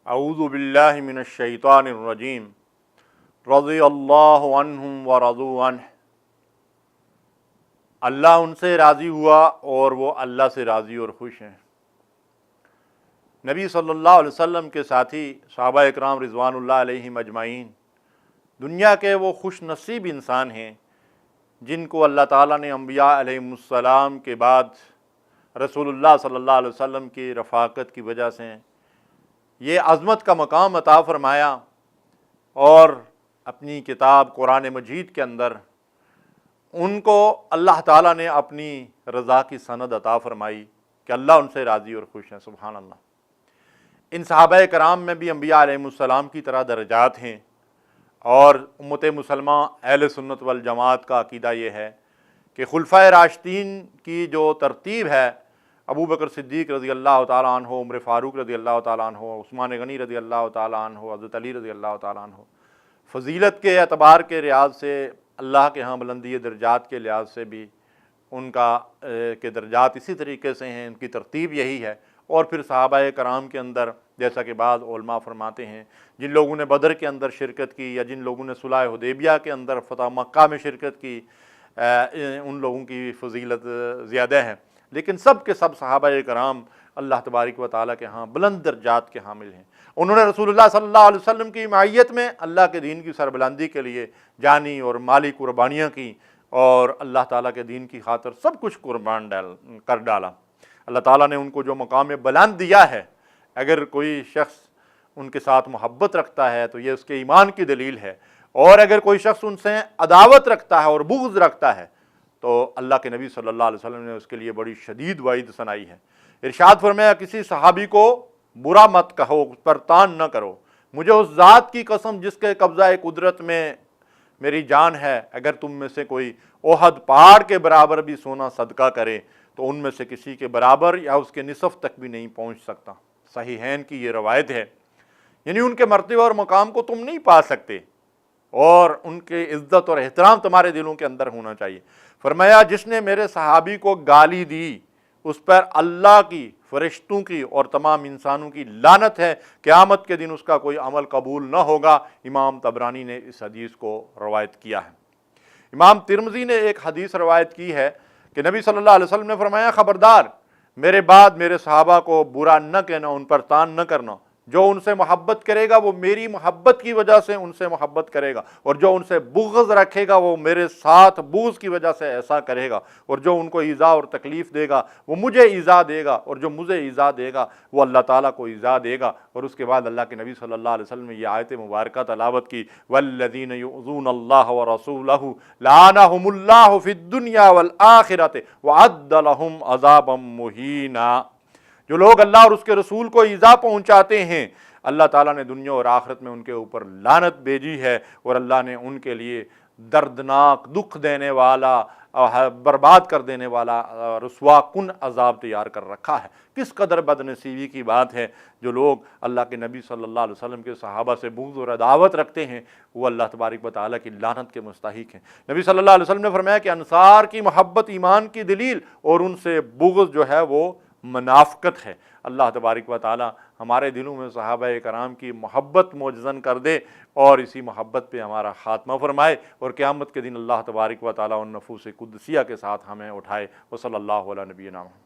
اعوذ باللہ من الشیطان الرجیم رضی اللہ عنہم ورضوا عنہ، اللہ ان سے راضی ہوا اور وہ اللہ سے راضی اور خوش ہیں۔ نبی صلی اللہ علیہ وسلم کے ساتھی صحابہ اکرام رضوان اللہ علیہم اجمعین دنیا کے وہ خوش نصیب انسان ہیں جن کو اللہ تعالیٰ نے انبیاء علیہم السلام کے بعد رسول اللہ صلی اللہ علیہ وسلم کی رفاقت کی وجہ سے یہ عظمت کا مقام عطا فرمایا، اور اپنی کتاب قرآن مجید کے اندر ان کو اللہ تعالیٰ نے اپنی رضا کی سند عطا فرمائی کہ اللہ ان سے راضی اور خوش ہیں۔ سبحان اللہ۔ ان صحابہ کرام میں بھی انبیاء علیہم السلام کی طرح درجات ہیں، اور امت مسلمہ اہل سنت والجماعت کا عقیدہ یہ ہے کہ خلفائے راشدین کی جو ترتیب ہے، ابو بکر صدیق رضی اللہ تعالیٰ عنہ، عمر فاروق رضی اللہ تعالیٰ عنہ، عثمان غنی رضی اللہ تعالیٰ عنہ، حضرت علی رضی اللہ تعالیٰ عنہ، فضیلت کے اعتبار کے لحاظ سے، اللہ کے ہاں بلندی درجات کے لحاظ سے بھی ان کا کے درجات اسی طریقے سے ہیں، ان کی ترتیب یہی ہے۔ اور پھر صحابہ کرام کے اندر جیسا کہ بعض علماء فرماتے ہیں جن لوگوں نے بدر کے اندر شرکت کی یا جن لوگوں نے صلح حدیبیہ کے اندر فتح مکہ میں شرکت کی، ان لوگوں کی فضیلت زیادہ ہے، لیکن سب کے سب صحابہ کرام اللہ تبارک و تعالیٰ کے ہاں بلند درجات کے حامل ہیں۔ انہوں نے رسول اللہ صلی اللہ علیہ وسلم کی معیت میں اللہ کے دین کی سربلندی کے لیے جانی اور مالی قربانیاں کی، اور اللہ تعالیٰ کے دین کی خاطر سب کچھ قربان کر ڈالا۔ اللہ تعالیٰ نے ان کو جو مقام بلند دیا ہے، اگر کوئی شخص ان کے ساتھ محبت رکھتا ہے تو یہ اس کے ایمان کی دلیل ہے، اور اگر کوئی شخص ان سے عداوت رکھتا ہے اور بغض رکھتا ہے تو اللہ کے نبی صلی اللہ علیہ وسلم نے اس کے لیے بڑی شدید وعید سنائی ہے۔ ارشاد فرمایا کسی صحابی کو برا مت کہو، اس پر طعن نہ کرو، مجھے اس ذات کی قسم جس کے قبضہ قدرت میں میری جان ہے، اگر تم میں سے کوئی احد پہاڑ کے برابر بھی سونا صدقہ کرے تو ان میں سے کسی کے برابر یا اس کے نصف تک بھی نہیں پہنچ سکتا۔ صحیحین کی یہ روایت ہے، یعنی ان کے مرتبہ اور مقام کو تم نہیں پا سکتے، اور ان کے عزت اور احترام تمہارے دلوں کے اندر ہونا چاہیے۔ فرمایا جس نے میرے صحابی کو گالی دی اس پر اللہ کی، فرشتوں کی اور تمام انسانوں کی لعنت ہے، قیامت کے دن اس کا کوئی عمل قبول نہ ہوگا۔ امام طبرانی نے اس حدیث کو روایت کیا ہے۔ امام ترمذی نے ایک حدیث روایت کی ہے کہ نبی صلی اللہ علیہ وسلم نے فرمایا خبردار، میرے بعد میرے صحابہ کو برا نہ کہنا، ان پر طعن نہ کرنا۔ جو ان سے محبت کرے گا وہ میری محبت کی وجہ سے ان سے محبت کرے گا، اور جو ان سے بغض رکھے گا وہ میرے ساتھ بغض کی وجہ سے ایسا کرے گا، اور جو ان کو ایذا اور تکلیف دے گا وہ مجھے ایذا دے گا، اور جو مجھے ایذا دے گا وہ اللہ تعالیٰ کو ایذا دے گا۔ اور اس کے بعد اللہ کے نبی صلی اللہ علیہ وسلم نے یہ آیت مبارکہ تلاوت کی، والذین یؤذون اللہ ورسولہ لعنہم اللہ فی الدنیا والآخرۃ وأعد لہم عذابا مہینا۔ جو لوگ اللہ اور اس کے رسول کو ایذا پہنچاتے ہیں، اللہ تعالیٰ نے دنیا اور آخرت میں ان کے اوپر لعنت بھیجی ہے، اور اللہ نے ان کے لیے دردناک، دکھ دینے والا، برباد کر دینے والا، رسوا کن عذاب تیار کر رکھا ہے۔ کس قدر بد نصیبی کی بات ہے، جو لوگ اللہ کے نبی صلی اللہ علیہ وسلم کے صحابہ سے بغض اور عداوت رکھتے ہیں وہ اللہ تبارک و تعالیٰ کی لعنت کے مستحق ہیں۔ نبی صلی اللہ علیہ وسلم نے فرمایا کہ انصار کی محبت ایمان کی دلیل، اور ان سے بغض جو ہے وہ منافقت ہے۔ اللہ تبارک و تعالی ہمارے دلوں میں صحابہ کرام کی محبت موجزن کر دے، اور اسی محبت پہ ہمارا خاتمہ فرمائے، اور قیامت کے دن اللہ تبارک و تعالی ان نفوس قدسیہ کے ساتھ ہمیں اٹھائے۔ وصلی اللہ علیہ نبینا محمد۔